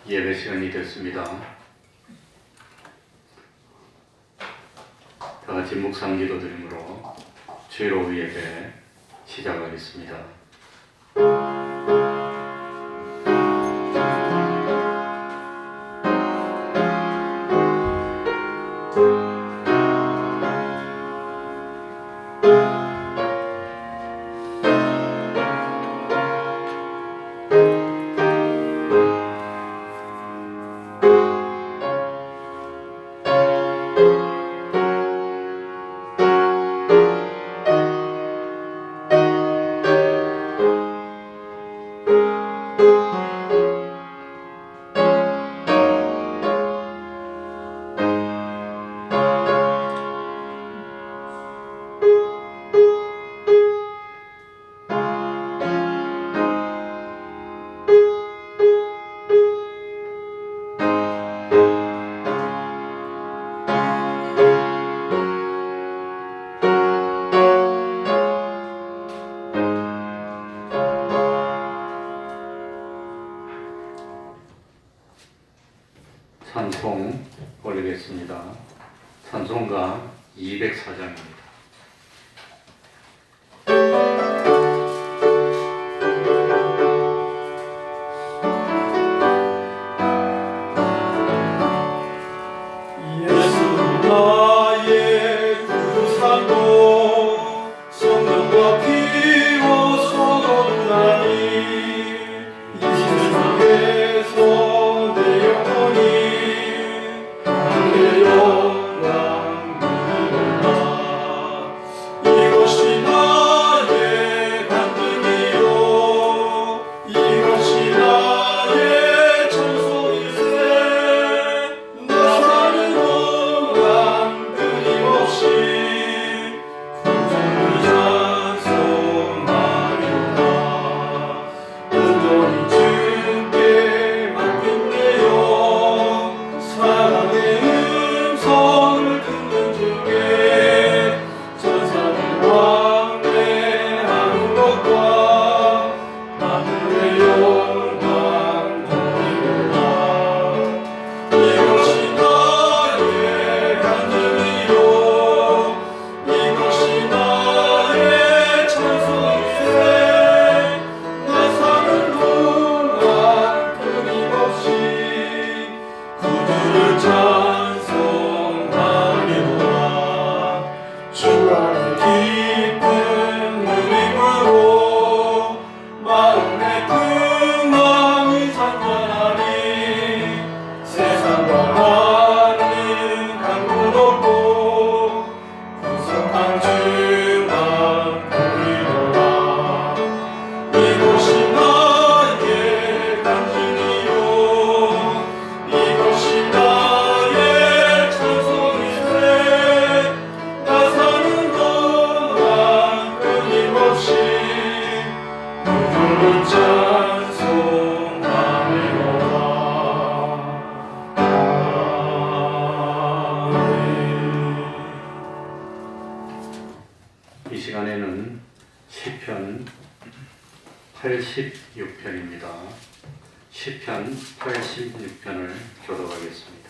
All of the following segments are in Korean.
예배 시간이 됐습니다. 다 같이 묵상 기도 드림으로 주일 오후 예배 시작하겠습니다. 찬송 올리겠습니다. 찬송가 204장입니다. 이 시간에는 시편 86편입니다. 시편 86편을 교독하겠습니다.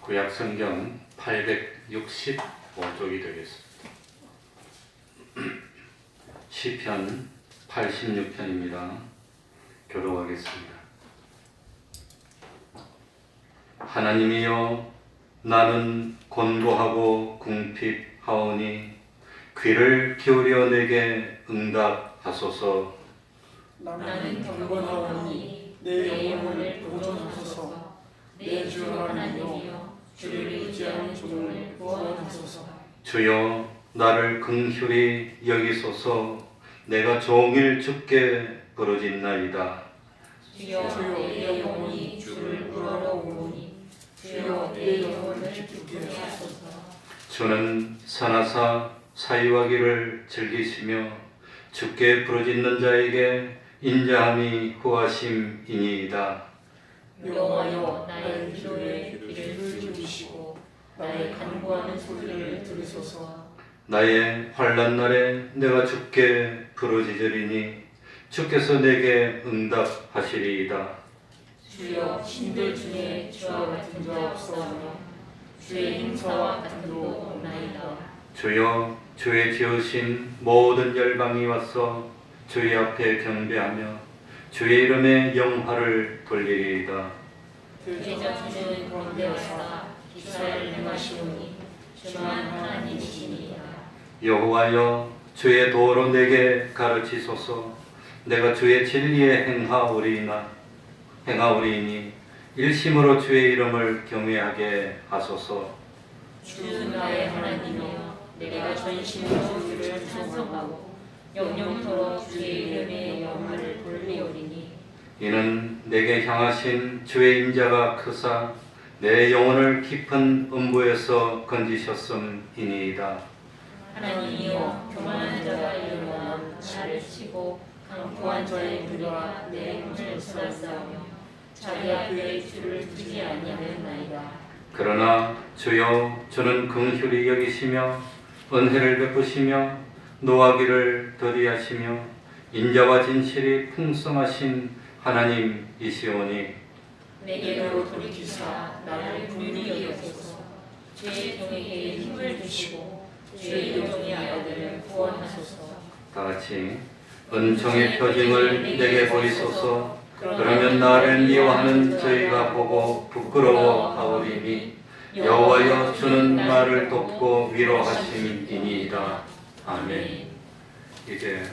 구약성경 865쪽이 되겠습니다. 시편 86편입니다. 교독하겠습니다. 하나님이여, 나는 곤고하고 궁핍하오니 귀를 기울여 내게 응답하소서. 나는 경건하오니 내 영혼을 보존하소서. 내 주 하나님이여, 주를 의지하는 종을 구원하소서. 주여, 나를 긍휼히 여기소서. 내가 종일 주께 부르짖나이다. 주여, 내 영혼이 주를 부르러 오니 주여, 내 영혼을 기쁘게 하소서. 주는 선하사 사유하기를 즐기시며 주께 부르짖는 자에게 인자함이 구하심이니이다. 여호와여, 나의 기도에 귀를 기울이시고 나의 간구하는 소리를 들으소서. 나의 환난 날에 내가 주께 부르짖으리니 주께서 내게 응답하시리이다. 주여 신들 중에 주와 같은 자 없사오며 주의 행사와 같은 도 없나이다. 주여 주의 지으신 모든 열방이 와서 주의 앞에 경배하며 주의 이름에 영화를 돌리리이다. 대저 주는 권대하사 기사를 행하시오니 주만 하나님이시니이다. 여호와여 주의 도로 내게 가르치소서. 내가 주의 진리에 행하오리니 일심으로 주의 이름을 경외하게 하소서. 주는 나의 하나님이여 내가 전심으로 주를 찬송하고 영영토록 주의 이름의 영화를 돌리오리니 이는 내게 향하신 주의 인자가 크사 내 영혼을 깊은 음부에서 건지셨음이니이다. 하나님이여 교만한 자가 일어나 나를 치고 강포한 자의 무리가 내 힘을 쌓았사오며 자기 앞에 주를 두지 아니하였나이다. 그러나 주여 주는 긍휼히 여기시며 은혜를 베푸시며 노하기를 더디하시며 인자와 진실이 풍성하신 하나님이시오니 내게로 돌이키사 나를 긍휼히 여기소서. 주의 종에게 힘을 주시고 주의 영의 아들을 구원하소서. 다같이 은총의 표징을 내게 보이소서. 그러면 나를 미워하는 저희가 보고 부끄러워하오리니 여호와여 주는 나를 돕고 위로하심이니이다. 아멘. 이제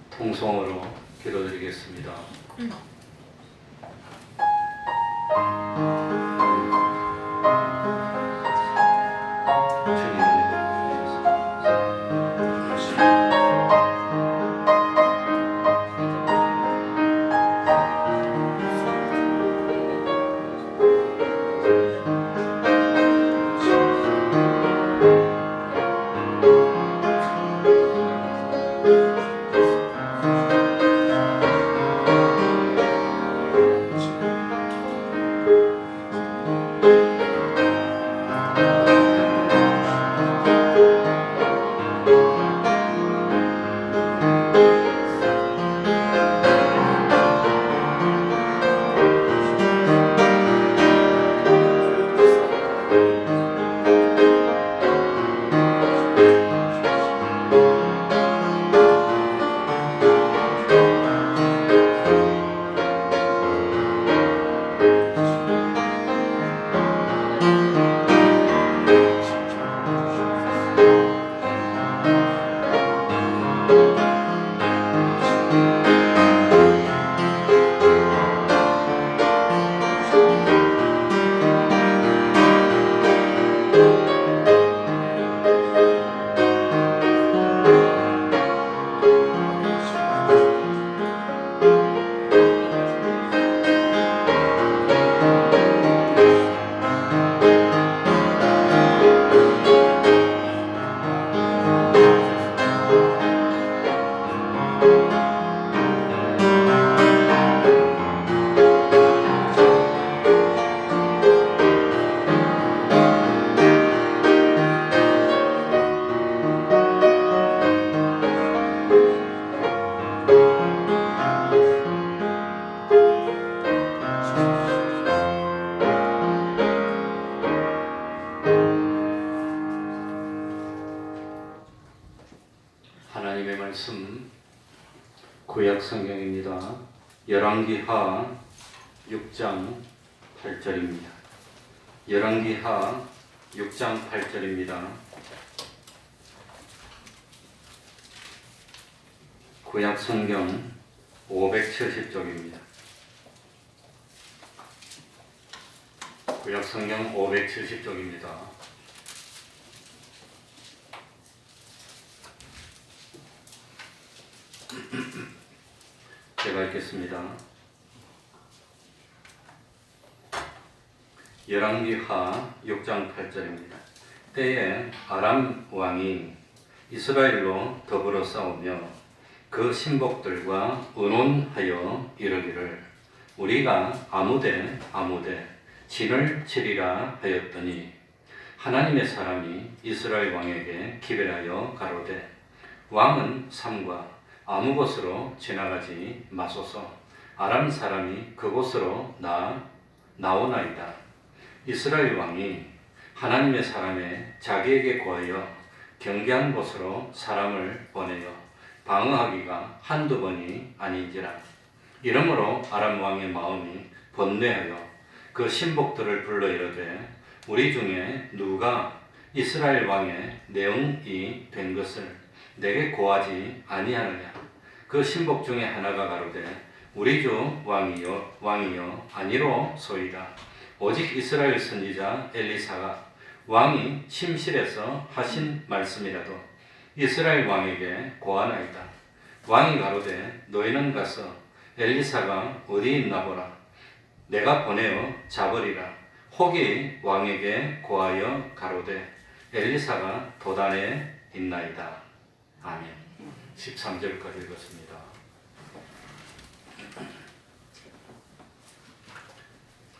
통성으로 기도드리겠습니다. 하나님의 말씀 구약 성경입니다. 열왕기하 6장 8절입니다. 열왕기하 6장 8절입니다. 구약 성경 570쪽입니다. 구약 성경 570쪽입니다. 제가 읽겠습니다. 열왕기하 6장 8절입니다. 때에 아람 왕이 이스라엘로 더불어 싸우며 그 신복들과 의논하여 이르기를 우리가 아무데 진을 치리라 하였더니 하나님의 사람이 이스라엘 왕에게 기별하여 가로되 왕은 삼과 아무 곳으로 지나가지 마소서. 아람 사람이 그곳으로 나오나이다. 이스라엘 왕이 하나님의 사람의 자기에게 구하여 경계한 곳으로 사람을 보내어 방어하기가 한두 번이 아닌지라. 이러므로 아람 왕의 마음이 번뇌하여 그 신복들을 불러 이르되 우리 중에 누가 이스라엘 왕의 내응이 된 것을 내게 고하지 아니하느냐. 그 신복 중에 하나가 가로되 우리 주 왕이여 아니로소이다. 오직 이스라엘 선지자 엘리사가 왕이 침실에서 하신 말씀이라도 이스라엘 왕에게 고하나이다. 왕이 가로되 너희는 가서 엘리사가 어디 있나 보라. 내가 보내어 잡으리라. 혹이 왕에게 고하여 가로되 엘리사가 도단에 있나이다. 아멘. 13절까지 읽었습니다.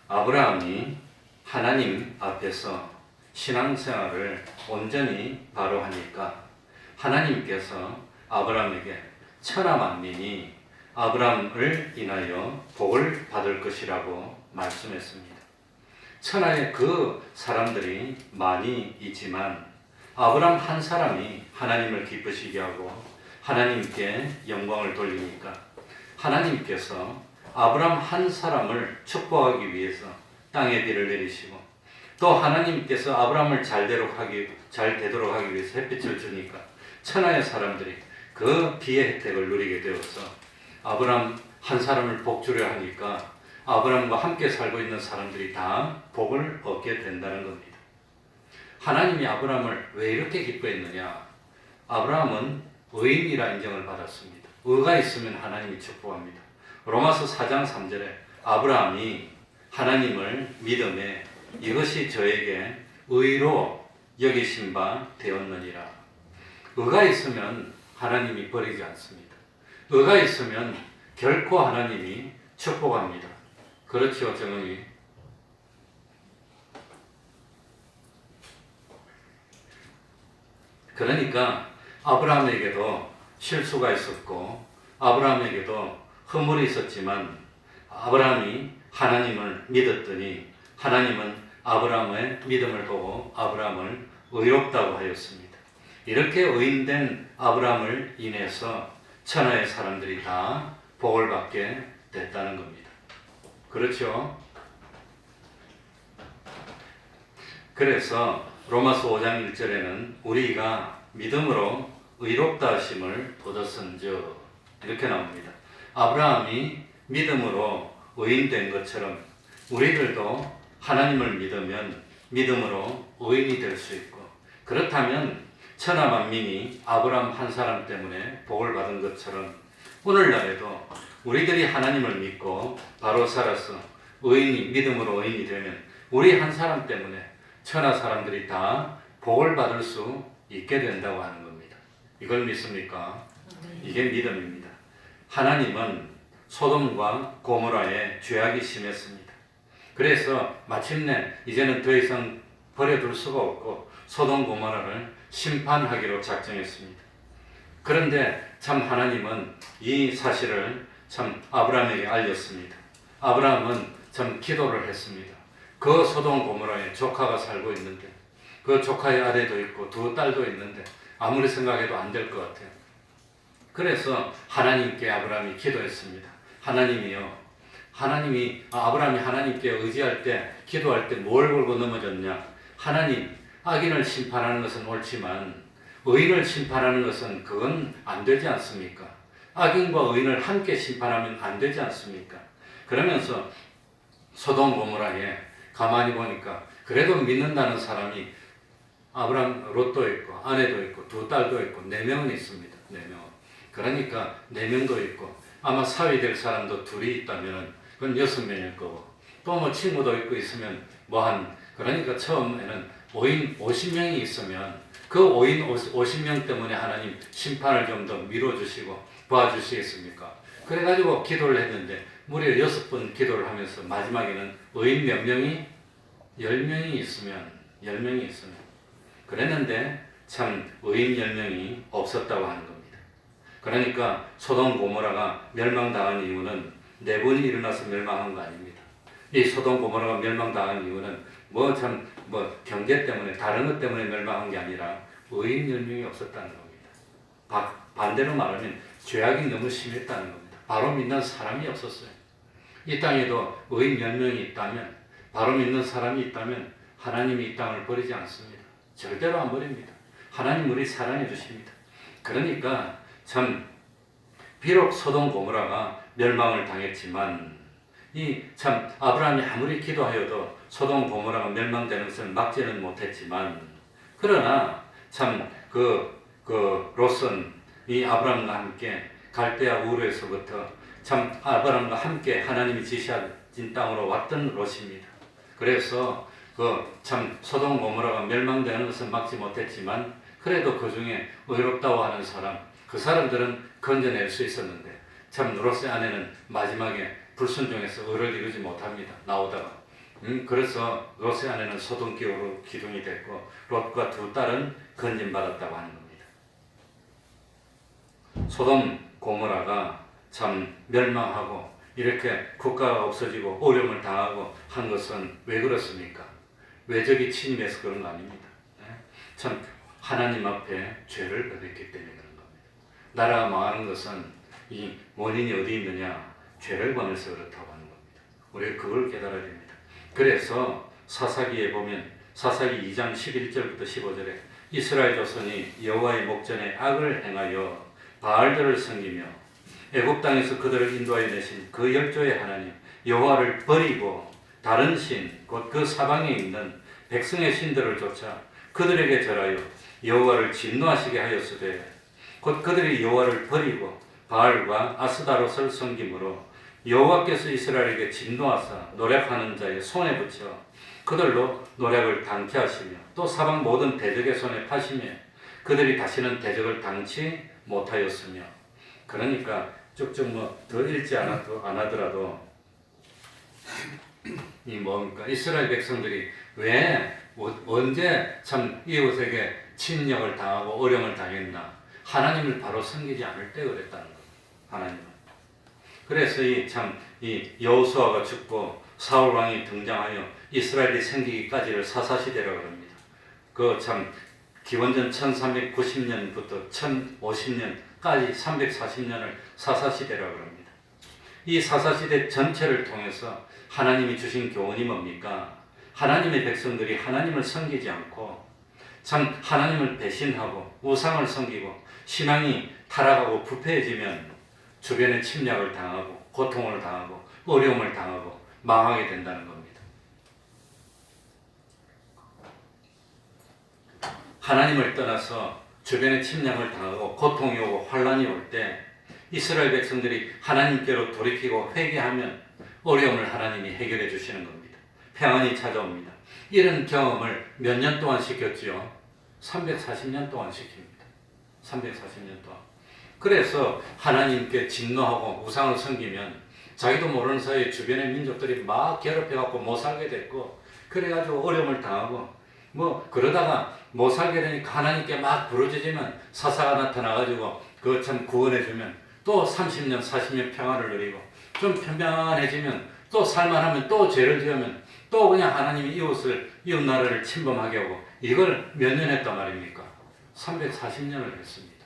아브라함이 하나님 앞에서 신앙생활을 온전히 바로 하니까 하나님께서 아브라함에게 천하 만민이 아브라함을 인하여 복을 받을 것이라고 말씀했습니다. 천하에 그 사람들이 많이 있지만 아브라함 한 사람이 하나님을 기쁘시게 하고 하나님께 영광을 돌리니까 하나님께서 아브라함 한 사람을 축복하기 위해서 땅에 비를 내리시고 또 하나님께서 아브라함을 잘 되도록 하기 위해서 햇빛을 주니까 천하의 사람들이 그 비의 혜택을 누리게 되어서 아브라함 한 사람을 복주려 하니까 아브라함과 함께 살고 있는 사람들이 다 복을 얻게 된다는 겁니다. 하나님이 아브라함을 왜 이렇게 기뻐했느냐? 아브라함은 의인이라 인정을 받았습니다. 의가 있으면 하나님이 축복합니다. 로마서 4장 3절에 아브라함이 하나님을 믿음에 이것이 저에게 의로 여기신 바 되었느니라. 의가 있으면 하나님이 버리지 않습니다. 의가 있으면 결코 하나님이 축복합니다. 그렇죠, 정은이? 그러니까 아브라함에게도 실수가 있었고 아브라함에게도 허물이 있었지만 아브라함이 하나님을 믿었더니 하나님은 아브라함의 믿음을 보고 아브라함을 의롭다고 하였습니다. 이렇게 의인된 아브라함을 인해서 천하의 사람들이 다 복을 받게 됐다는 겁니다. 그렇죠? 그래서 로마서 5장 1절에는 우리가 믿음으로 의롭다 하심을 얻었은즉 이렇게 나옵니다. 아브라함이 믿음으로 의인된 것처럼 우리들도 하나님을 믿으면 믿음으로 의인이 될 수 있고 그렇다면 천하 만민이 아브라함 한 사람 때문에 복을 받은 것처럼 오늘날에도 우리들이 하나님을 믿고 바로 살아서 믿음으로 의인이 되면 우리 한 사람 때문에 천하 사람들이 다 복을 받을 수 있게 된다고 하는 겁니다. 이걸 믿습니까? 이게 믿음입니다. 하나님은 소돔과 고모라에 죄악이 심했습니다. 그래서 마침내 이제는 더 이상 버려둘 수가 없고 소돔 고모라를 심판하기로 작정했습니다. 그런데 참 하나님은 이 사실을 참 아브라함에게 알렸습니다. 아브라함은 참 기도를 했습니다. 그 소돔 고모라에 조카가 살고 있는데 그 조카의 아들도 있고 두 딸도 있는데 아무리 생각해도 안 될 것 같아요. 그래서 하나님께 아브라함이 기도했습니다. 하나님이요. 아브라함이 하나님께 의지할 때 기도할 때 뭘 걸고 넘어졌냐? 하나님, 악인을 심판하는 것은 옳지만 의인을 심판하는 것은 그건 안 되지 않습니까? 악인과 의인을 함께 심판하면 안 되지 않습니까? 그러면서 소돔 고모라에 가만히 보니까 그래도 믿는다는 사람이 아브라함 롯도 있고 아내도 있고 두 딸도 있고 4명은 있습니다. 4명. 그러니까 4명도 있고 아마 사위 될 사람도 둘이 있다면 그건 6명일 거고 또 뭐 친구도 있고 있으면 그러니까 처음에는 5인 50명이 있으면 그 5인 50명 때문에 하나님 심판을 좀 더 미뤄주시고 도와주시겠습니까? 그래가지고 기도를 했는데 무려 6번 기도를 하면서 마지막에는 의인 몇 명이? 10명이 있으면 그랬는데 참 의인 10명이 없었다고 하는 겁니다. 그러니까 소돔 고모라가 멸망당한 이유는 내분이 일어나서 멸망한 거 아닙니다. 이 소돔 고모라가 멸망당한 이유는 경제 때문에 다른 것 때문에 멸망한 게 아니라 의인 열명이 없었다는 겁니다. 반대로 말하면 죄악이 너무 심했다는 겁니다. 바로 믿는 사람이 없었어요. 이 땅에도 의인 열명이 있다면, 바로 믿는 사람이 있다면 하나님이 이 땅을 버리지 않습니다. 절대로 안 버립니다. 하나님 우리 사랑해 주십니다. 그러니까 참 비록 소돔 고모라가 멸망을 당했지만 아브라함이 아무리 기도하여도 소돔 고모라가 멸망되는 것을 막지는 못했지만, 그러나 롯은 이 아브라함과 함께 갈대아 우르에서부터 아브라함과 함께 하나님이 지시하신 땅으로 왔던 롯입니다. 그래서 소돔 고모라가 멸망되는 것은 막지 못했지만, 그래도 그 중에 의롭다고 하는 사람, 그 사람들은 건져낼 수 있었는데, 롯의 아내는 마지막에 불순종해서 의를 이루지 못합니다. 나오다가. 그래서 롯의 아내는 소돔기로 기둥이 됐고, 롯과 두 딸은 건진받았다고 하는 겁니다. 소돔 고모라가 멸망하고 이렇게 국가가 없어지고 어려움을 당하고 한 것은 왜 그렇습니까? 외적이 침입해서 그런 거 아닙니다. 하나님 앞에 죄를 범했기 때문에 그런 겁니다. 나라가 망하는 것은 이 원인이 어디 있느냐? 죄를 범해서 그렇다고 하는 겁니다. 우리가 그걸 깨달아야 됩니다. 그래서 사사기에 보면 사사기 2장 11절부터 15절에 이스라엘 자손이 여호와의 목전에 악을 행하여 바알들을 섬기며 애굽 땅에서 그들을 인도하여 내신 그 열조의 하나님 여호와를 버리고 다른 신, 곧 그 사방에 있는 백성의 신들을 쫓아 그들에게 절하여 여호와를 진노하시게 하였으되, 곧 그들이 여호와를 버리고 바알과 아스다롯을 섬김으로 여호와께서 이스라엘에게 진노하사 노력하는 자의 손에 붙여 그들로 노력을 당케 하시며, 또 사방 모든 대적의 손에 파시며 그들이 다시는 대적을 당치 못하였으며. 그러니까 쭉쭉 더 읽지 안 하더라도 이스라엘 백성들이 왜 언제 이웃에게 침략을 당하고 어려움을 당했나? 하나님을 바로 섬기지 않을 때 그랬다는 겁니다. 하나님은. 그래서 이 여호수아가 죽고 사울 왕이 등장하여 이스라엘이 생기기까지를 사사시대라고 합니다. 기원전 1390년부터 1050년까지 340년을 사사시대라고 합니다. 이 사사시대 전체를 통해서 하나님이 주신 교훈이 뭡니까? 하나님의 백성들이 하나님을 섬기지 않고 하나님을 배신하고 우상을 섬기고 신앙이 타락하고 부패해지면 주변에 침략을 당하고 고통을 당하고 어려움을 당하고 망하게 된다는 겁니다. 하나님을 떠나서 주변에 침략을 당하고 고통이 오고 환란이 올 때 이스라엘 백성들이 하나님께로 돌이키고 회개하면 어려움을 하나님이 해결해 주시는 겁니다. 평안이 찾아옵니다. 이런 경험을 몇 년 동안 시켰지요? 340년 동안 시킵니다. 340년 동안. 그래서 하나님께 진노하고 우상을 섬기면 자기도 모르는 사이에 주변의 민족들이 막 괴롭혀갖고 못 살게 됐고, 그래가지고 어려움을 당하고 그러다가 못 살게 되니까 하나님께 막 부르짖으면 사사가 나타나가지고 그거 구원해주면 또 30년 40년 평안을 누리고, 좀 편안해지면 또 살만하면 또 죄를 지으면 또 그냥 하나님이 이웃 나라를 침범하게 하고, 이걸 몇 년 했단 말입니까? 340년을 했습니다.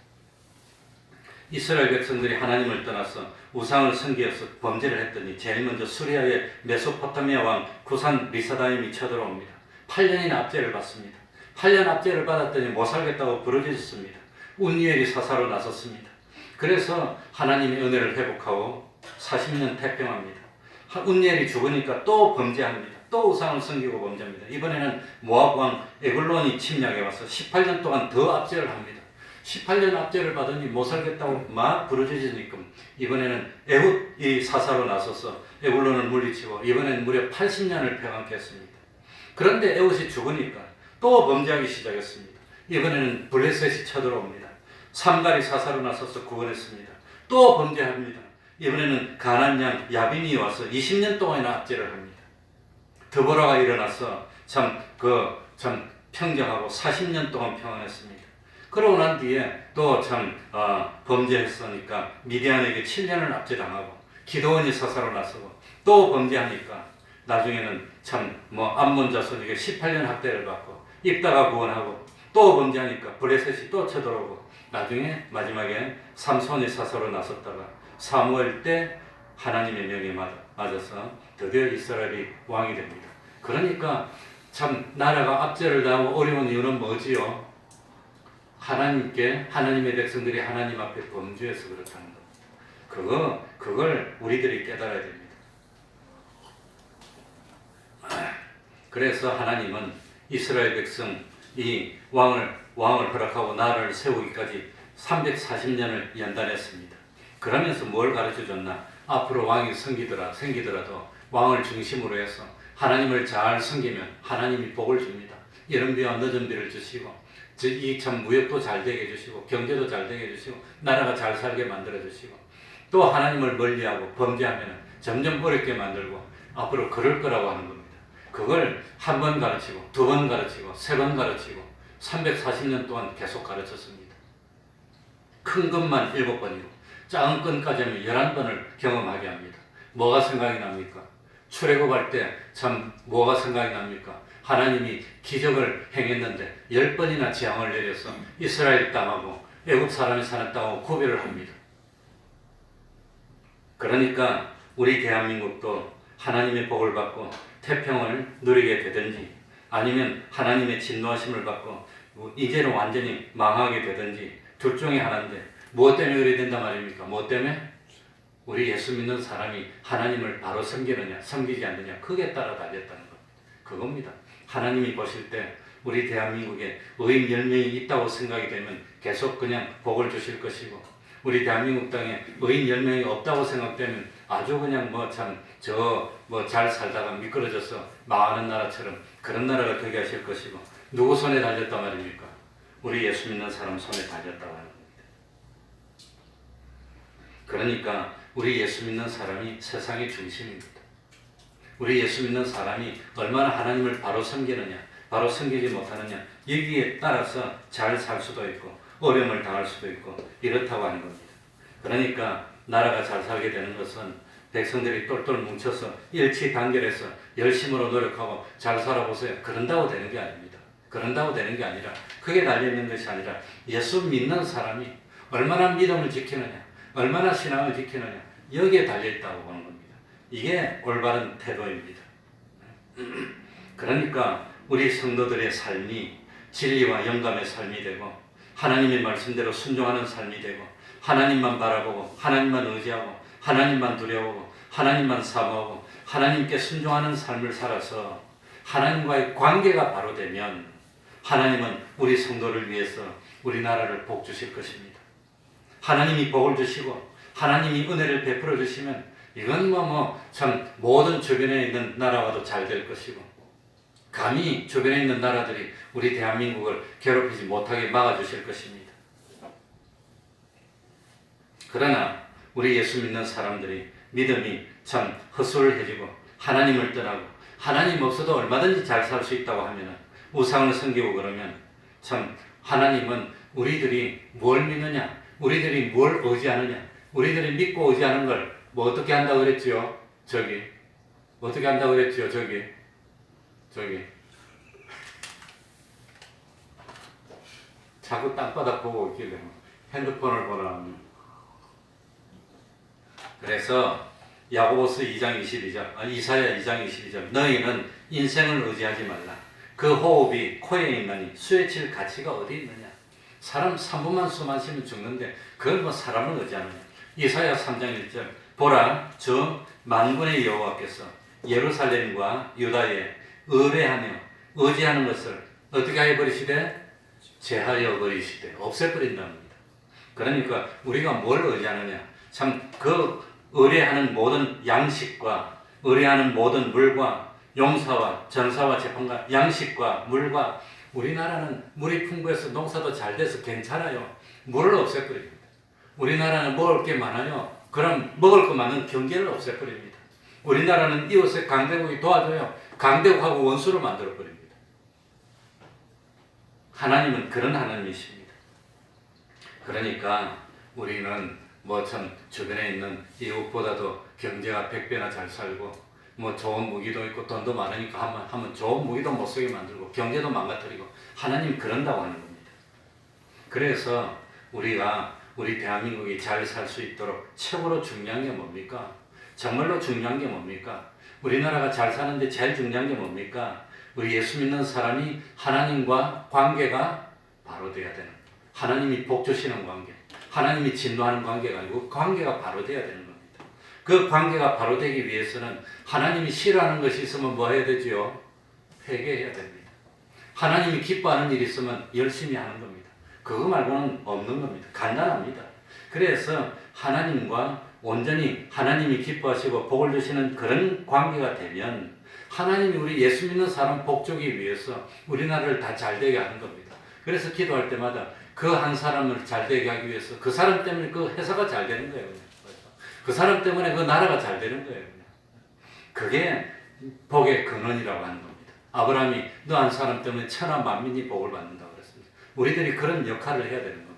이스라엘 백성들이 하나님을 떠나서 우상을 섬기어서 범죄를 했더니 제일 먼저 수리아의 메소포타미아 왕 구산 리사다임이 쳐들어옵니다. 8년이나 압제를 받습니다. 8년 압제를 받았더니 못 살겠다고 부르짖었습니다. 운니엘이 사사로 나섰습니다. 그래서 하나님의 은혜를 회복하고 40년 태평합니다. 운니엘이 죽으니까 또 범죄합니다. 또 우상을 섬기고 범죄합니다. 이번에는 모압 왕 에글론이 침략해 와서 18년 동안 더 압제를 합니다. 18년 압제를 받으니 못 살겠다고 막 부르짖으니까 이번에는 에훗이 사사로 나서서 에글론을 물리치고 이번에는 무려 80년을 평안케 했습니다. 그런데 에훗이 죽으니까 또 범죄하기 시작했습니다. 이번에는 블레셋이 쳐들어옵니다. 삼갈이 사사로 나서서 구원했습니다. 또 범죄합니다. 이번에는 가난 양 야빈이 와서 20년 동안이나 압제를 합니다. 드보라가 일어나서 평정하고 40년 동안 평안했습니다. 그러고 난 뒤에 또 참 범죄했으니까 미디안에게 7년을 납치당하고 기드온이 사사로 나서고 또 범죄하니까 나중에는 참 암몬 자손에게 18년 학대를 받고 입다가 구원하고 또 범죄하니까 블레셋이 또 쳐들어오고 나중에 마지막에 삼손이 사사로 나섰다가 사무엘 때 하나님의 명에 맞아서 드디어 이스라엘이 왕이 됩니다. 그러니까 참 나라가 압제를 당하고 어려운 이유는 뭐지요? 하나님의 백성들이 하나님 앞에 범죄해서 그렇다는 것. 그걸 우리들이 깨달아야 됩니다. 그래서 하나님은 이스라엘 백성 이 왕을 허락하고 나라를 세우기까지 340년을 연단했습니다. 그러면서 뭘 가르쳐 줬나? 앞으로 왕이 생기더라도 왕을 중심으로 해서 하나님을 잘 섬기면 하나님이 복을 줍니다. 이른 비와 늦은 비를 주시고 이 참 무역도 잘 되게 해주시고 경제도 잘 되게 해주시고 나라가 잘 살게 만들어 주시고 또 하나님을 멀리하고 범죄하면 점점 어렵게 만들고 앞으로 그럴 거라고 하는 겁니다. 그걸 한 번 가르치고 두 번 가르치고 세 번 가르치고 340년 동안 계속 가르쳤습니다. 큰 것만 7번이고 작은 건까지 하면 11번을 경험하게 합니다. 뭐가 생각이 납니까? 출애굽할 때 참 뭐가 생각이 납니까? 하나님이 기적을 행했는데 10번이나 재앙을 내려서 이스라엘 땅하고 애국 사람이 사는 땅하고 구별을 합니다. 그러니까 우리 대한민국도 하나님의 복을 받고 태평을 누리게 되든지 아니면 하나님의 진노하심을 받고 이제는 완전히 망하게 되든지 둘 중에 하나인데 무엇 때문에 그래야 된단 말입니까? 무엇 때문에? 우리 예수 믿는 사람이 하나님을 바로 섬기느냐 섬기지 않느냐 그게 따라 달렸다는 겁니다. 그겁니다. 하나님이 보실 때 우리 대한민국에 의인 10명이 있다고 생각이 되면 계속 그냥 복을 주실 것이고 우리 대한민국 땅에 의인 10명이 없다고 생각되면 아주 그냥 잘 살다가 미끄러져서 망하는 나라처럼 그런 나라가 되게 하실 것이고 누구 손에 달렸단 말입니까? 우리 예수 믿는 사람 손에 달렸다고 하는 겁니다. 그러니까 우리 예수 믿는 사람이 세상의 중심입니다. 우리 예수 믿는 사람이 얼마나 하나님을 바로 섬기느냐 바로 섬기지 못하느냐 여기에 따라서 잘 살 수도 있고 어려움을 당할 수도 있고 이렇다고 하는 겁니다. 그러니까 나라가 잘 살게 되는 것은 백성들이 똘똘 뭉쳐서 일치단결해서 열심으로 노력하고 잘 살아보세요. 그런다고 되는 게 아닙니다. 그런다고 되는 게 아니라 그게 달려있는 것이 아니라 예수 믿는 사람이 얼마나 믿음을 지키느냐 얼마나 신앙을 지키느냐 여기에 달려있다고 보는 겁니다. 이게 올바른 태도입니다. 그러니까 우리 성도들의 삶이 진리와 영감의 삶이 되고 하나님의 말씀대로 순종하는 삶이 되고 하나님만 바라보고 하나님만 의지하고 하나님만 두려워하고 하나님만 사모하고 하나님께 순종하는 삶을 살아서 하나님과의 관계가 바로 되면 하나님은 우리 성도를 위해서 우리나라를 복 주실 것입니다. 하나님이 복을 주시고 하나님이 은혜를 베풀어 주시면 이건 참 모든 주변에 있는 나라와도 잘 될 것이고 감히 주변에 있는 나라들이 우리 대한민국을 괴롭히지 못하게 막아주실 것입니다. 그러나 우리 예수 믿는 사람들이 믿음이 참 허술해지고 하나님을 떠나고 하나님 없어도 얼마든지 잘 살 수 있다고 하면 우상을 섬기고 그러면 참 하나님은 우리들이 뭘 믿느냐 우리들이 뭘 의지하느냐 우리들이 믿고 의지하는 걸 어떻게 한다고 그랬지요? 어떻게 한다고 그랬지요? 자꾸 땅바닥 보고 있길래 핸드폰을 보라. 그래서 야고보서 2장 22절, 이사야 2장 22절 너희는 인생을 의지하지 말라. 그 호흡이 코에 있느니 수에 칠 가치가 어디 있느냐. 사람 3분만 숨 쉬면 죽는데 그걸 사람을 의지하느냐. 이사야 3장 1절 보라 주 만군의 여호와께서 예루살렘과 유다에 의뢰하며 의지하는 것을 어떻게 해버리시되 제하여 버리시되 없애버린답니다. 그러니까 우리가 뭘 의지하느냐 참 그 의뢰하는 모든 양식과 의뢰하는 모든 물과 용사와 전사와 재판과 양식과 물과 우리나라는 물이 풍부해서 농사도 잘 돼서 괜찮아요. 물을 없애버립니다. 우리나라는 먹을 게 많아요. 그럼 먹을 거 많은 경제를 없애버립니다. 우리나라는 이웃의 강대국이 도와줘요. 강대국하고 원수를 만들어버립니다. 하나님은 그런 하나님이십니다. 그러니까 우리는 뭐 참 주변에 있는 이웃보다도 경제가 100배나 잘 살고 뭐 좋은 무기도 있고 돈도 많으니까 하면 좋은 무기도 못 쓰게 만들고 경제도 망가뜨리고 하나님 그런다고 하는 겁니다. 그래서 우리가 우리 대한민국이 잘 살 수 있도록 최고로 중요한 게 뭡니까? 정말로 중요한 게 뭡니까? 우리나라가 잘 사는데 제일 중요한 게 뭡니까? 우리 예수 믿는 사람이 하나님과 관계가 바로 돼야 되는, 하나님이 복 주시는 관계, 하나님이 진노하는 관계가 아니고 관계가 바로 돼야 되는 겁니다. 그 관계가 바로 되기 위해서는 하나님이 싫어하는 것이 있으면 뭐 해야 되지요? 회개해야 됩니다. 하나님이 기뻐하는 일이 있으면 열심히 하는 겁니다. 그거 말고는 없는 겁니다. 간단합니다. 그래서 하나님과 온전히 하나님이 기뻐하시고 복을 주시는 그런 관계가 되면 하나님이 우리 예수 믿는 사람 복 주기 위해서 우리나라를 다 잘되게 하는 겁니다. 그래서 기도할 때마다 그 한 사람을 잘되게 하기 위해서 그 사람 때문에 그 회사가 잘 되는 거예요. 그 사람 때문에 그 나라가 잘 되는 거예요. 그게 복의 근원이라고 하는 겁니다. 아브라함이 너 한 사람 때문에 천하 만민이 복을 받는다고 그랬습니다. 우리들이 그런 역할을 해야 되는 겁니다.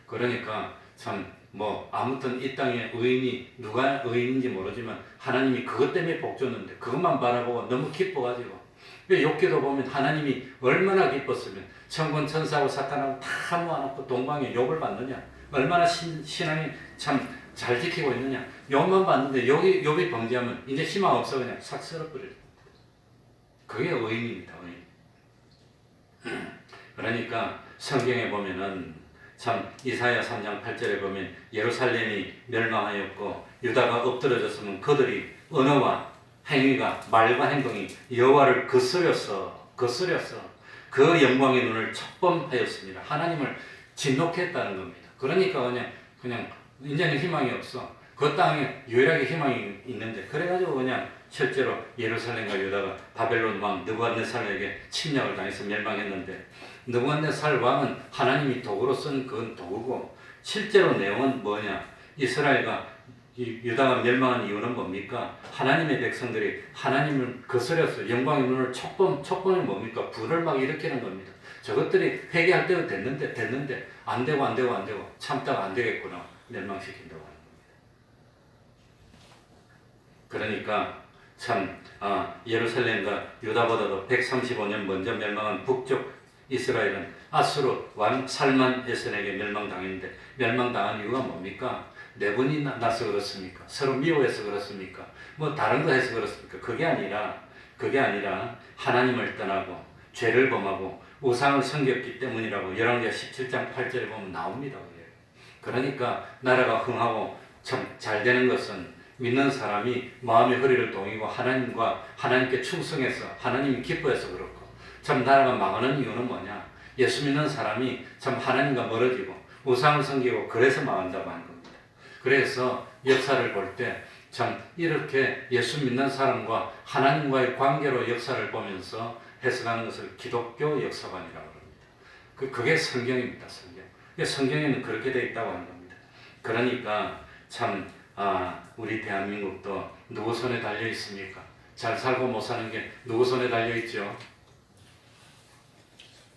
그러니까 참 뭐 아무튼 이 땅에 의인이 누가 의인인지 모르지만 하나님이 그것 때문에 복 줬는데 그것만 바라보고 너무 기뻐가지고 욥기도 보면 하나님이 얼마나 기뻤으면 천군 천사하고 사탄하고 다 모아놓고 동방에 욥을 받느냐, 얼마나 신앙이 참 잘 지키고 있느냐. 욥만 봤는데 욥이 범죄하면 이제 희망 없어 그냥 싹 쓸어버려요. 그게 의인입니다. 의인. 그러니까 성경에 보면은 참 이사야 3장 8절에 보면 예루살렘이 멸망하였고 유다가 엎드러졌으면 그들이 언어와 행위가 말과 행동이 여호와를 거스렸어 그 영광의 눈을 촉범하였습니다. 하나님을 진노했다는 겁니다. 그러니까 그냥 이제는 희망이 없어. 그 땅에 유일하게 희망이 있는데 그래가지고 그냥 실제로 예루살렘과 유다가 바벨론 왕 느부갓네살에게 침략을 당해서 멸망했는데 느부갓네살 왕은 하나님이 도구로 쓴 그건 도구고 실제로 내용은 뭐냐? 이스라엘과 유다가 멸망한 이유는 뭡니까? 하나님의 백성들이 하나님을 거스렸어요. 영광의 눈을 촉범이 뭡니까? 불을 막 일으키는 겁니다. 저것들이 회개할 때가 됐는데 안 되고 참다가 안 되겠구나 멸망시킨다고 하는 겁니다. 그러니까 참 예루살렘과 유다보다도 135년 먼저 멸망한 북쪽 이스라엘은 아수르 왕 살만 에센에게 멸망당했는데 멸망당한 이유가 뭡니까? 내분이 나서 그렇습니까? 서로 미워해서 그렇습니까? 뭐 다른 거 해서 그렇습니까? 그게 아니라 하나님을 떠나고 죄를 범하고 우상을 섬겼기 때문이라고 열왕기하 17장 8절에 보면 나옵니다. 그러니까 나라가 흥하고 참 잘 되는 것은 믿는 사람이 마음의 허리를 동이고 하나님께 충성해서 하나님이 기뻐해서 그렇고 참 나라가 망하는 이유는 뭐냐? 예수 믿는 사람이 참 하나님과 멀어지고 우상을 섬기고 그래서 망한다고 하는 겁니다. 그래서 역사를 볼 때 참 이렇게 예수 믿는 사람과 하나님과의 관계로 역사를 보면서 해석하는 것을 기독교 역사관이라고 합니다. 그게 성경입니다. 성경에는 그렇게 되어 있다고 하는 겁니다. 그러니까 참 우리 대한민국도 누구 손에 달려 있습니까? 잘 살고 못 사는 게 누구 손에 달려 있죠?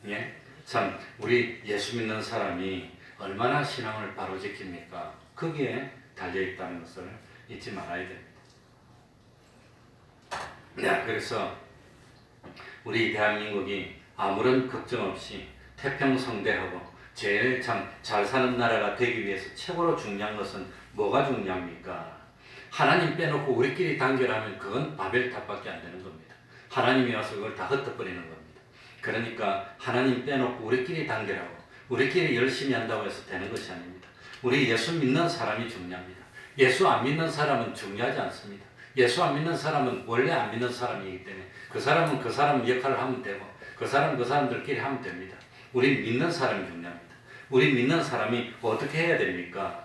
예? 참 우리 예수 믿는 사람이 얼마나 신앙을 바로 지킵니까? 거기에 달려 있다는 것을 잊지 말아야 됩니다. 그래서 우리 대한민국이 아무런 걱정 없이 태평성대하고 제일 참 잘 사는 나라가 되기 위해서 최고로 중요한 것은 뭐가 중요합니까? 하나님 빼놓고 우리끼리 단결하면 그건 바벨탑밖에 안 되는 겁니다. 하나님이 와서 그걸 다 흩어버리는 겁니다. 그러니까 하나님 빼놓고 우리끼리 단결하고 우리끼리 열심히 한다고 해서 되는 것이 아닙니다. 우리 예수 믿는 사람이 중요합니다. 예수 안 믿는 사람은 중요하지 않습니다. 예수 안 믿는 사람은 원래 안 믿는 사람이기 때문에 그 사람은 그 사람 역할을 하면 되고 그 사람들끼리 하면 됩니다. 우리 믿는 사람이 중요합니다. 우리 믿는 사람이 어떻게 해야 됩니까?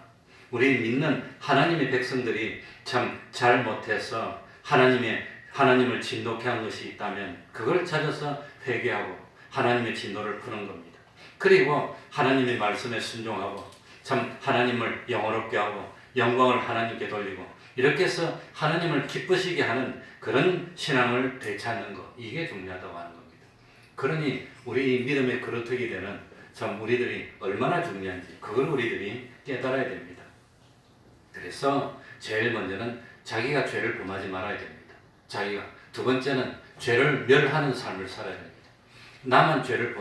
우리 믿는 하나님의 백성들이 참 잘못해서 하나님을 진노케 한 것이 있다면 그걸 찾아서 회개하고 하나님의 진노를 푸는 겁니다. 그리고 하나님의 말씀에 순종하고 참 하나님을 영원롭게 하고 영광을 하나님께 돌리고 이렇게 해서 하나님을 기쁘시게 하는 그런 신앙을 되찾는 것, 이게 중요하다고 하는 겁니다. 그러니 우리 믿음의 그릇하게 되는 참 우리들이 얼마나 중요한지 그걸 우리들이 깨달아야 됩니다. 그래서 제일 먼저는 자기가 죄를 범하지 말아야 됩니다. 자기가. 두 번째는 죄를 멸하는 삶을 살아야 됩니다. 나만 죄를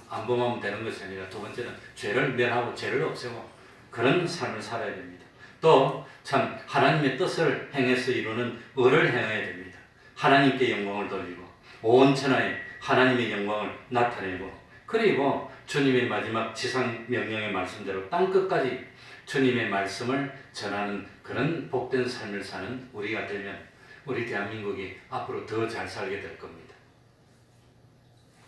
안 범하면 되는 것이 아니라 두 번째는 죄를 멸하고 죄를 없애고 그런 삶을 살아야 됩니다. 또 참 하나님의 뜻을 행해서 이루는 의를 행해야 됩니다. 하나님께 영광을 돌리고 온 천하에 하나님의 영광을 나타내고 그리고 주님의 마지막 지상 명령의 말씀대로 땅끝까지 주님의 말씀을 전하는 그런 복된 삶을 사는 우리가 되면 우리 대한민국이 앞으로 더 잘 살게 될 겁니다.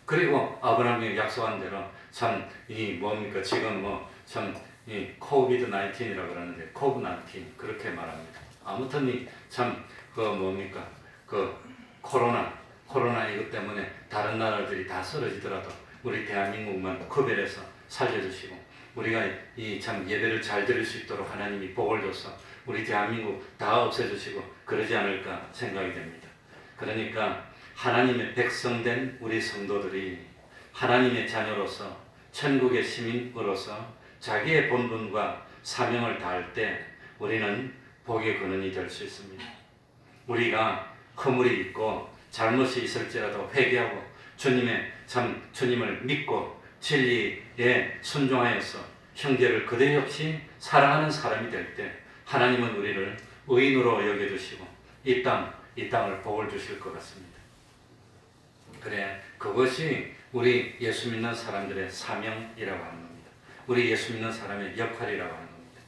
그리고 아브라함이 약속한 대로 참 이 뭡니까 지금 참 이 코비드 19이라고 그러는데 코비드 19 그렇게 말합니다. 아무튼 이참 그 뭡니까 그 코로나 이것 때문에 다른 나라들이 다 쓰러지더라도 우리 대한민국만 구별해서 살려주시고 우리가 이 참 예배를 잘 드릴 수 있도록 하나님이 복을 줘서 우리 대한민국 다 없애주시고 그러지 않을까 생각이 됩니다. 그러니까 하나님의 백성된 우리 성도들이 하나님의 자녀로서 천국의 시민으로서 자기의 본분과 사명을 다할 때 우리는 복의 근원이 될 수 있습니다. 우리가 허물이 있고 잘못이 있을지라도 회개하고 주님을 믿고 진리에 순종하여서 형제를 그들 역시 사랑하는 사람이 될 때 하나님은 우리를 의인으로 여겨주시고 이 땅을 복을 주실 것 같습니다. 그래 그것이 우리 예수 믿는 사람들의 사명이라고 하는 겁니다. 우리 예수 믿는 사람의 역할이라고 하는 겁니다.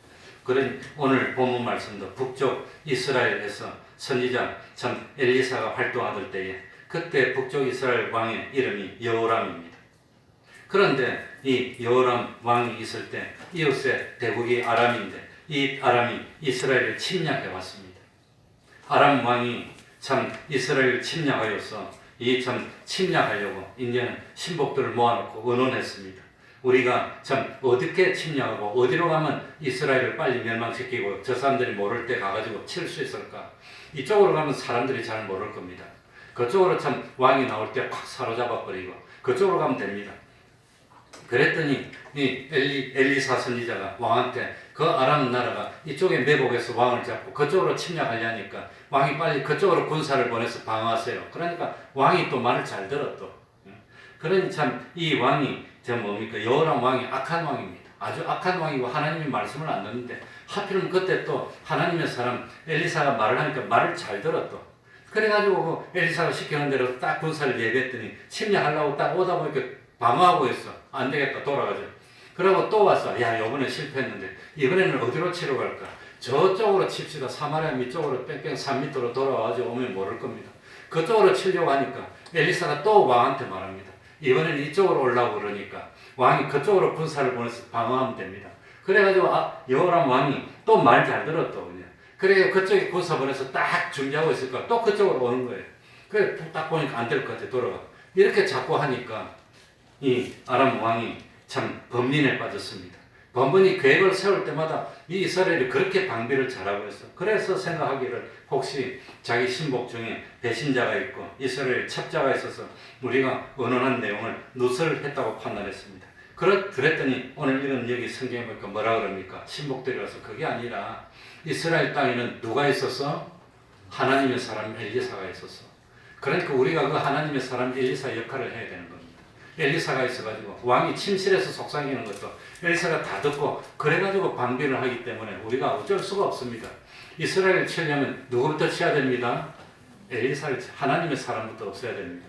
그런 오늘 본문 말씀도 북쪽 이스라엘에서 선지자 참 엘리사가 활동하던 때에 그때 북쪽 이스라엘 왕의 이름이 여호람입니다. 그런데 이 여호람 왕이 있을 때 이웃의 대국이 아람인데 이 아람이 이스라엘을 침략해 왔습니다. 아람 왕이 참 이스라엘을 침략하여서 이 참 침략하려고 이제는 신복들을 모아놓고 의논했습니다. 우리가 참 어떻게 침략하고 어디로 가면 이스라엘을 빨리 멸망시키고 저 사람들이 모를 때 가가지고 칠 수 있을까? 이쪽으로 가면 사람들이 잘 모를 겁니다. 그쪽으로 참 왕이 나올 때 확 사로잡아 버리고 그쪽으로 가면 됩니다. 그랬더니 이 엘리사 선지자가 왕한테 그 아람 나라가 이쪽에 매복해서 왕을 잡고 그쪽으로 침략하려니까 왕이 빨리 그쪽으로 군사를 보내서 방어하세요. 그러니까 왕이 또 말을 잘 들었또. 그러니 참 이 왕이 여호람 왕이 악한 왕입니다. 아주 악한 왕이고 하나님의 말씀을 안 듣는데 하필이면 그때 또 하나님의 사람 엘리사가 말을 하니까 말을 잘 들었또. 그래가지고 엘리사가 시키는 대로 딱 군사를 예비했더니 침략하려고 딱 오다 보니까 방어하고 있어. 안 되겠다 돌아가자. 그러고 또 왔어. 야 이번에 실패했는데 이번에는 어디로 치러 갈까? 저쪽으로 칩시다. 사마리아 밑쪽으로 뺑뺑 산 밑으로 돌아와가지고 오면 모를 겁니다. 그쪽으로 치려고 하니까 엘리사가 또 왕한테 말합니다. 이번에는 이쪽으로 오려고 그러니까 왕이 그쪽으로 군사를 보내서 방어하면 됩니다. 그래가지고 여호람 왕이 또 말 잘 들었또 그냥. 그래 그쪽에 군사 보내서 딱 준비하고 있을까 또 그쪽으로 오는 거예요. 그래 딱 보니까 안 될 것 같아 돌아가. 이렇게 자꾸 하니까 이 아람 왕이 참 범민에 빠졌습니다. 번번이 계획을 세울 때마다 이 이스라엘이 그렇게 방비를 잘하고 있어. 그래서 생각하기를 혹시 자기 신복 중에 배신자가 있고 이스라엘 첩자가 있어서 우리가 의논한 내용을 누설했다고 판단했습니다. 그랬더니 오늘 이런 여기 성경에 보니까 뭐라 그럽니까? 신복들이 와서 그게 아니라 이스라엘 땅에는 누가 있었어? 하나님의 사람 엘리사가 있었어. 그러니까 우리가 그 하나님의 사람 엘리사 역할을 해야 되는 겁니다. 엘리사가 있어가지고 왕이 침실에서 속삭이는 것도 엘리사가 다 듣고 그래가지고 방비를 하기 때문에 우리가 어쩔 수가 없습니다. 이스라엘을 치려면 누구부터 쳐야 됩니다? 엘리사를 하나님의 사람부터 없애야 됩니다.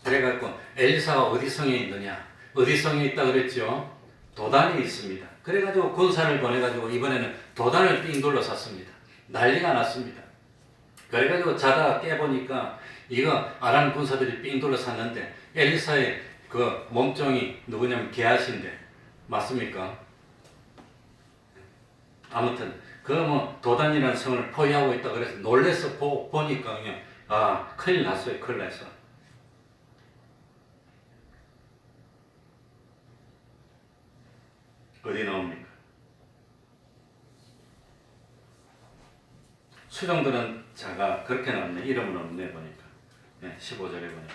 그래갖고 엘리사가 어디 성에 있느냐? 어디 성에 있다 그랬죠? 도단에 있습니다. 그래가지고 군사를 보내가지고 이번에는 도단을 삥 둘러쌌습니다. 난리가 났습니다. 그래가지고 자다가 깨보니까 이거 아람 군사들이 삥 둘러쌌는데 엘리사의 그 몸종이 누구냐면 게하시인데 맞습니까? 아무튼 그 도단이라는 성을 포위하고 있다 그래서 놀래서 보니까 그냥 큰일 났어요. 큰일 났어. 어디 나옵니까? 수정들은 자가 그렇게 나왔네. 이름은 없네 보니까. 15절에 보니까.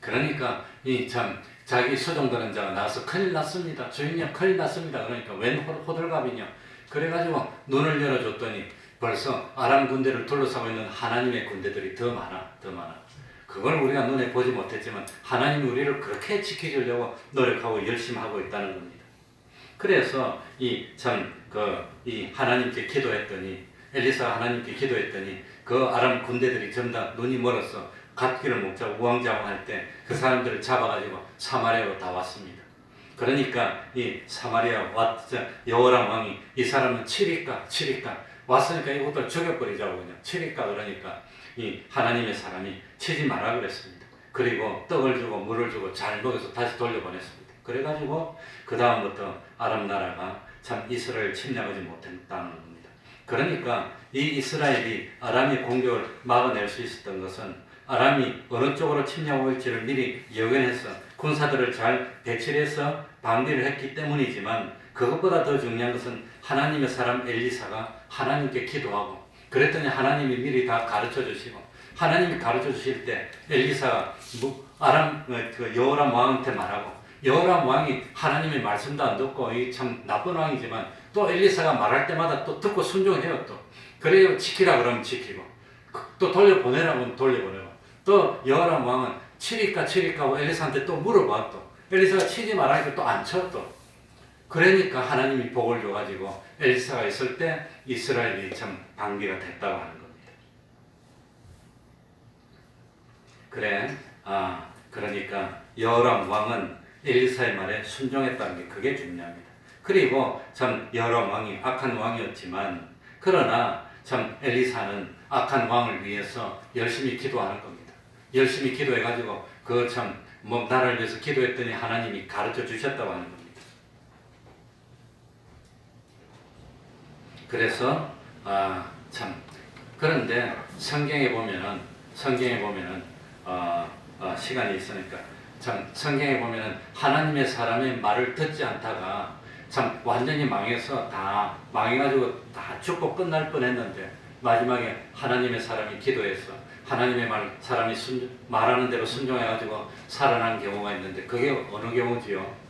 그러니까 이 참 자기 수종드는 자가 나와서 큰일 났습니다. 주인님 큰일 났습니다. 그러니까 웬 호들갑이냐. 그래가지고 눈을 열어줬더니 벌써 아람 군대를 둘러싸고 있는 하나님의 군대들이 더 많아. 그걸 우리가 눈에 보지 못했지만 하나님이 우리를 그렇게 지켜주려고 노력하고 열심히 하고 있다는 겁니다. 그래서 이 하나님께 기도했더니 엘리사가 하나님께 기도했더니 그 아람 군대들이 전부 다 눈이 멀어서 갓길을 못 잡고 우왕좌왕할 때 그 사람들을 잡아가지고 사마리아로 다 왔습니다. 그러니까 이 사마리아 여호람 왕이 이 사람은 치리까 왔으니까 이것들 죽여버리자고 그냥 치리까 그러니까 이 하나님의 사람이 치지 마라 그랬습니다. 그리고 떡을 주고 물을 주고 잘 먹여서 다시 돌려보냈습니다. 그래가지고 그 다음부터 아람 나라가 참 이스라엘 침략하지 못했다는 겁니다. 그러니까 이 이스라엘이 아람의 공격을 막아낼 수 있었던 것은 아람이 어느 쪽으로 침략할지를 미리 예견해서 군사들을 잘 배치해서 방비를 했기 때문이지만 그것보다 더 중요한 것은 하나님의 사람 엘리사가 하나님께 기도하고 그랬더니 하나님이 미리 다 가르쳐 주시고 하나님이 가르쳐 주실 때 엘리사가 여호람 왕한테 말하고 여호람 왕이 하나님의 말씀도 안 듣고 이 참 나쁜 왕이지만 또 엘리사가 말할 때마다 또 듣고 순종해요. 또 그래요. 지키라 그러면 지키고 또 돌려보내라고 하면 돌려보내고 또 여호람 왕은 치리까 하고 엘리사한테 또 물어봐. 또 엘리사가 치지 말라니까 또 안 쳐. 또 그러니까 하나님이 복을 줘가지고 엘리사가 있을 때 이스라엘이 참 방비가 됐다고 하는 겁니다. 그러니까 여호람 왕은 엘리사의 말에 순종했다는 게 그게 중요합니다. 그리고 참 여호람 왕이 악한 왕이었지만 그러나 참 엘리사는 악한 왕을 위해서 열심히 기도하는 겁니다. 열심히 기도해가지고 나를 위해서 기도했더니 하나님이 가르쳐 주셨다고 하는 겁니다. 그래서 그런데 성경에 보면은 시간이 있으니까 성경에 보면은 하나님의 사람의 말을 듣지 않다가 참 완전히 망해서 다 망해가지고 다 죽고 끝날 뻔했는데 마지막에 하나님의 사람이 기도해서 하나님의 사람이 말하는 대로 순종해가지고 살아난 경우가 있는데 그게 어느 경우지요?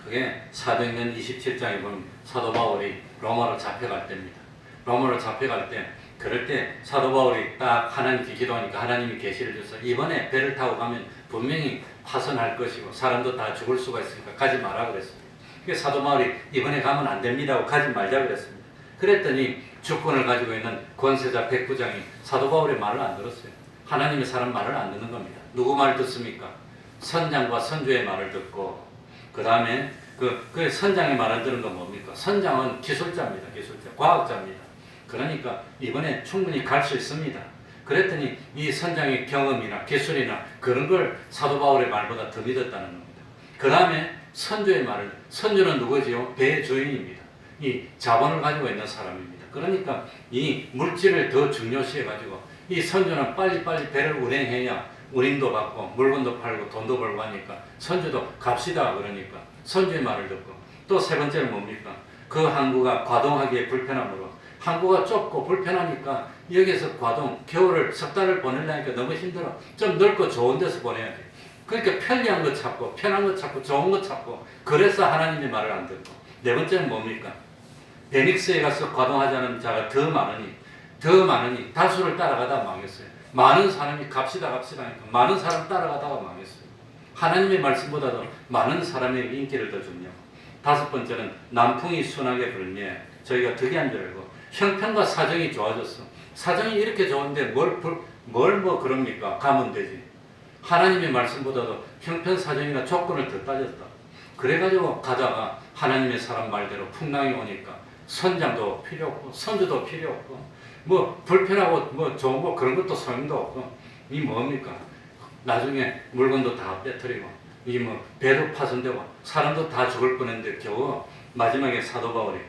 그게 사도행전 27장에 보면 사도 바울이 로마로 잡혀갈 때입니다. 로마로 잡혀갈 때 그럴 때 사도 바울이 딱 하나님께 기도하니까 하나님이 계시를 줘서 이번에 배를 타고 가면 분명히 파손할 것이고 사람도 다 죽을 수가 있으니까 가지 마라 그랬습니다. 그래서 사도 바울이 이번에 가면 안 됩니다 하고 가지 말자 그랬습니다. 그랬더니 주권을 가지고 있는 권세자 백부장이 사도 바울의 말을 안 들었어요. 하나님의 사람 말을 안 듣는 겁니다. 누구 말 듣습니까? 선장과 선주의 말을 듣고 그 다음에 그 선장의 말을 들은 건 뭡니까? 선장은 기술자입니다. 과학자입니다. 그러니까 이번에 충분히 갈 수 있습니다. 그랬더니 이 선장의 경험이나 기술이나 그런 걸 사도 바울의 말보다 더 믿었다는 겁니다. 그 다음에 선주는 누구지요? 배의 주인입니다. 이 자본을 가지고 있는 사람입니다. 그러니까 이 물질을 더 중요시해가지고 이 선주는 빨리빨리 배를 운행해야 운임도 받고 물건도 팔고 돈도 벌고 하니까 선주도 갑시다 그러니까 선주의 말을 듣고 또 세 번째는 뭡니까? 그 항구가 과동하기에 불편하므로 항구가 좁고 불편하니까 여기서 겨울을 석 달을 보내려니까 너무 힘들어. 좀 넓고 좋은 데서 보내야 돼. 그러니까 편리한 거 찾고 편한 거 찾고 좋은 거 찾고 그래서 하나님의 말을 안 듣고 네 번째는 뭡니까? 베닉스에 가서 과동하자는 자가 더 많으니 다수를 따라가다 망했어요. 많은 사람이 갑시다 하니까 많은 사람 따라가다가 망했어요. 하나님의 말씀보다도 많은 사람의 인기를 더 중요하고 다섯 번째는 남풍이 순하게 불며 저희가 득이 안 들고 형편과 사정이 좋아졌어. 사정이 이렇게 좋은데 뭘 그럽니까? 가면 되지. 하나님의 말씀보다도 형편 사정이나 조건을 더 따졌다. 그래가지고 가다가 하나님의 사람 말대로 풍랑이 오니까 선장도 필요 없고 선주도 필요 없고 불편하고 좋은 거 그런 것도 소용도 없고 이 뭡니까? 나중에 물건도 다 빼뜨리고 배도 파손되고 사람도 다 죽을 뻔했는데 겨우 마지막에 사도 바울이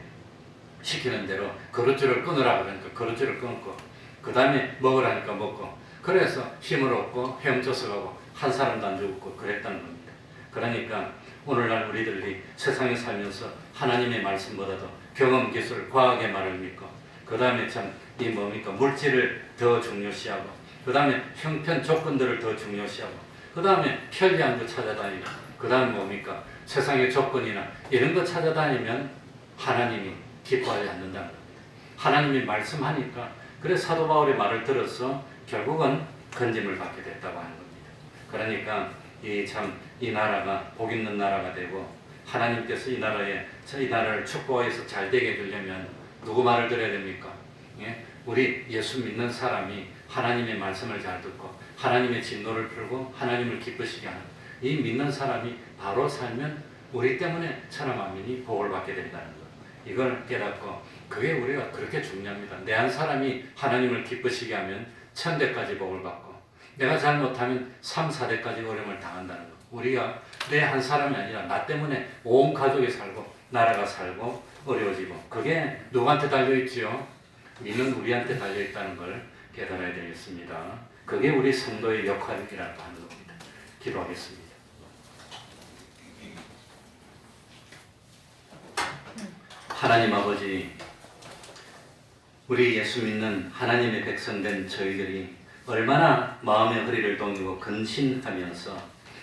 시키는 대로 거루줄을 끊으라 그러니까 거루줄을 끊고 그 다음에 먹으라니까 먹고 그래서 힘을 얻고 헤엄쳐서 가고 한 사람도 안 죽었고 그랬다는 겁니다. 그러니까 오늘날 우리들이 세상에 살면서 하나님의 말씀보다도 경험, 기술, 과학의 말을 믿고 그 그 다음에 참 이 뭡니까 물질을 더 중요시하고, 그 다음에 형편 조건들을 더 중요시하고, 그 다음에 편리한 거 찾아다니고, 그 다음 뭡니까 세상의 조건이나 이런 거 찾아다니면 하나님이 기뻐하지 않는다는 겁니다. 하나님이 말씀하니까, 그래서 사도 바울의 말을 들어서 결국은 건짐을 받게 됐다고 하는 겁니다. 그러니까 이 나라가 복 있는 나라가 되고, 하나님께서 이 나라를 축복해서 잘 되게 해주려면 누구 말을 들어야 됩니까? 예? 우리 예수 믿는 사람이 하나님의 말씀을 잘 듣고 하나님의 진노를 풀고 하나님을 기쁘시게 하는 이 믿는 사람이 바로 살면 우리 때문에 천하 만민이 복을 받게 된다는 것, 이걸 깨닫고, 그게 우리가 그렇게 중요합니다. 내 한 사람이 하나님을 기쁘시게 하면 천대까지 복을 받고, 내가 잘못하면 3, 4대까지 어려움을 당한다는 것. 우리가 내 한 사람이 아니라 나 때문에 온 가족이 살고 나라가 살고 어려워지고, 그게 누구한테 달려있지요? 믿는 우리한테 달려있다는 걸 깨달아야 되겠습니다. 그게 우리 성도의 역할이라고 하는 겁니다. 기도하겠습니다. 하나님 아버지, 우리 예수 믿는 하나님의 백성된 저희들이 얼마나 마음의 허리를 동이고 근신하면서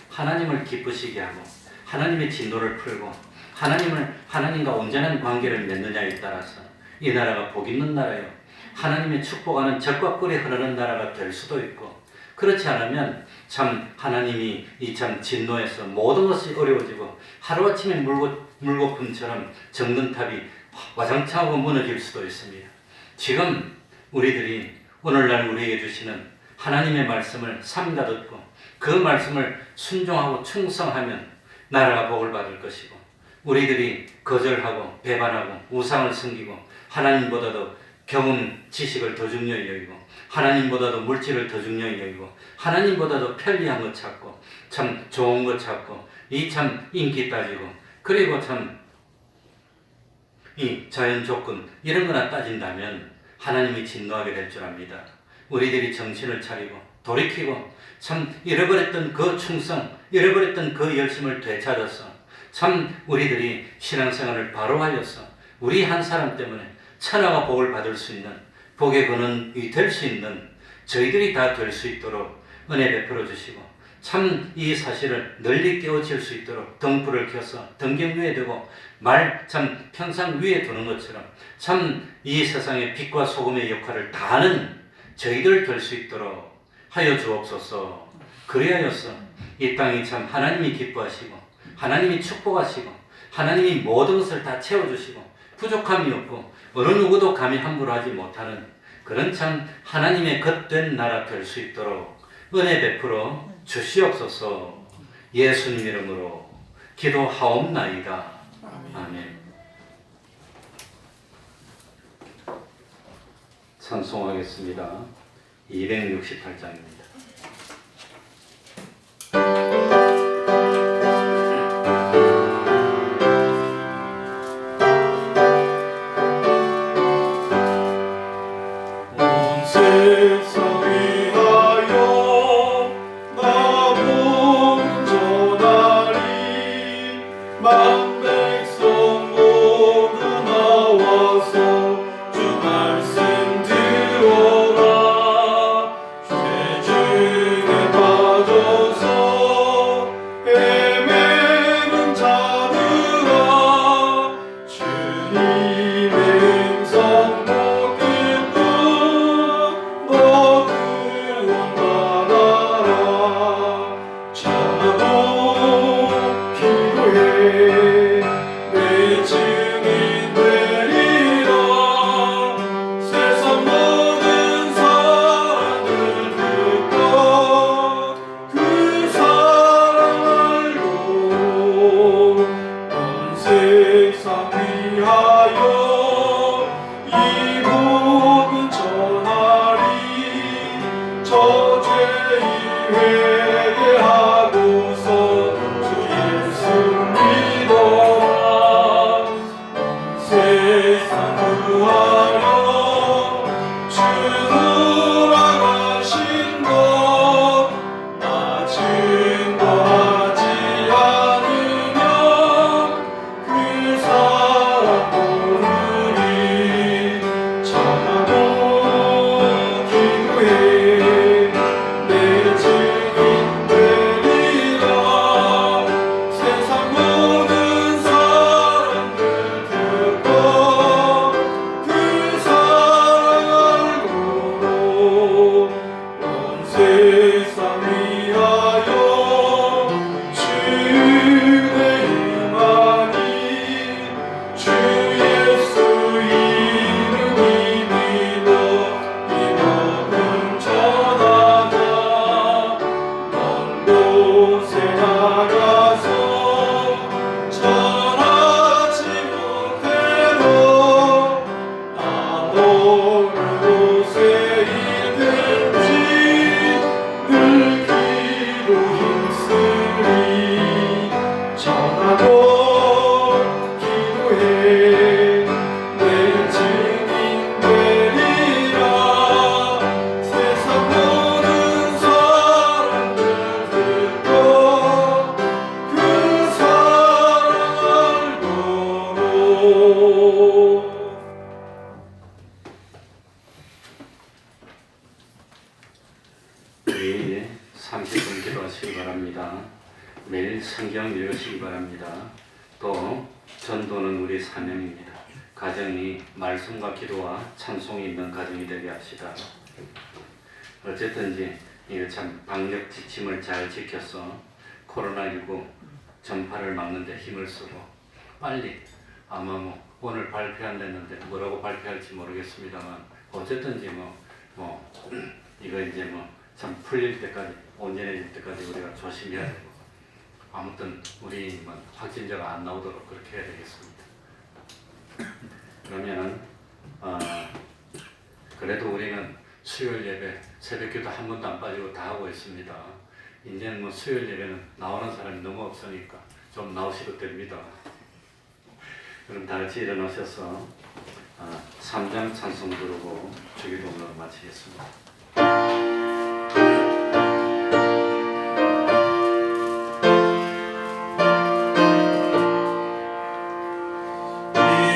하나님을 기쁘시게 하고 하나님의 진노를 풀고 하나님과 온전한 관계를 맺느냐에 따라서 이 나라가 복 있는 나라요, 하나님의 축복하는 젖과 꿀이 흐르는 나라가 될 수도 있고, 그렇지 않으면 참 하나님이 이 참 진노에서 모든 것이 어려워지고 하루아침에 물거품처럼 정든탑이 와장창하고 무너질 수도 있습니다. 지금 우리들이 오늘날 우리에게 주시는 하나님의 말씀을 삼가 듣고 그 말씀을 순종하고 충성하면 나라가 복을 받을 것이고, 우리들이 거절하고 배반하고 우상을 섬기고 하나님보다도 경험 지식을 더 중요히 여기고 하나님보다도 물질을 더 중요히 여기고 하나님보다도 편리한 것 찾고 참 좋은 것 찾고 이 참 인기 따지고, 그리고 참 이 자연 조건 이런 거나 따진다면 하나님이 진노하게 될 줄 압니다. 우리들이 정신을 차리고 돌이키고 참 잃어버렸던 그 충성, 잃어버렸던 그 열심을 되찾아서 참 우리들이 신앙생활을 바로 하여서 우리 한 사람 때문에 천하가 복을 받을 수 있는 복의 근원이 될 수 있는 저희들이 다 될 수 있도록 은혜 베풀어 주시고, 참 이 사실을 널리 깨우칠 수 있도록 등불을 켜서 등경 위에 두고 말 참 평상 위에 두는 것처럼 참 이 세상의 빛과 소금의 역할을 다하는 저희들 될 수 있도록 하여 주옵소서. 그리하여서 이 땅이 참 하나님이 기뻐하시고 하나님이 축복하시고 하나님이 모든 것을 다 채워주시고 부족함이 없고 어느 누구도 감히 함부로 하지 못하는 그런 참 하나님의 겉된 나라 될 수 있도록 은혜 베풀어 주시옵소서. 예수님 이름으로 기도하옵나이다. 아멘. 찬송하겠습니다. 268장입니다. 우리 30분 기도하시기 바랍니다. 매일 성경 읽으시기 바랍니다. 또 전도는 우리 사명입니다. 가정이 말씀과 기도와 찬송이 있는 가정이 되게 합시다. 어쨌든지 이거 참 방역 지침을 잘 지켜서 코로나19 전파를 막는 데 힘을 쓰고 빨리 아마 오늘 발표한댔는데 뭐라고 발표할지 모르겠습니다만 어쨌든지 이거 이제 참 풀릴 때까지 온전해질 때까지 우리가 조심해야 되고 아무튼 우리 확진자가 안 나오도록 그렇게 해야 되겠습니다. 그러면은 그래도 우리는 수요일 예배 새벽기도 한 번도 안 빠지고 다 하고 있습니다. 이제는 수요일 예배는 나오는 사람이 너무 없으니까 좀 나오셔도 됩니다. 그럼 다 같이 일어나셔서 3장 찬송 부르고 주기도문으로 마치겠습니다.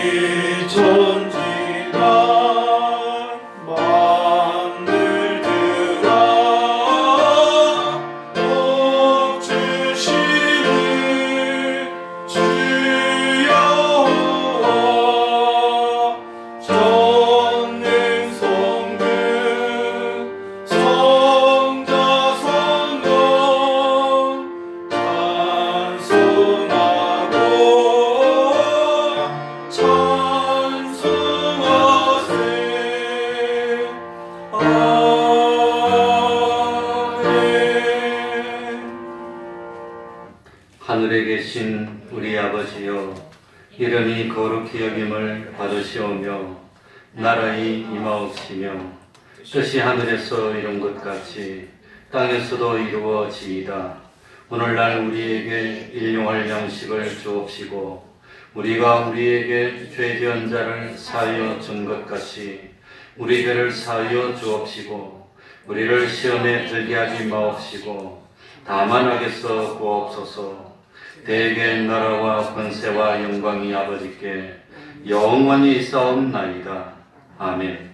이 천지가 하늘에 계신 우리 아버지여, 이름이 거룩히 여김을 받으시오며 나라의 임하옵시며 뜻이 하늘에서 이룬 것 같이 땅에서도 이루어지이다. 오늘날 우리에게 일용할 양식을 주옵시고 우리가 우리에게 죄 지은 자를 사하여 준 것 같이 우리 죄를 사하여 주옵시고 우리를 시험에 들게 하지 마옵시고 다만 악에서 구하옵소서. 대개 나라와 권세와 영광이 아버지께 영원히 있사옵나이다. 아멘.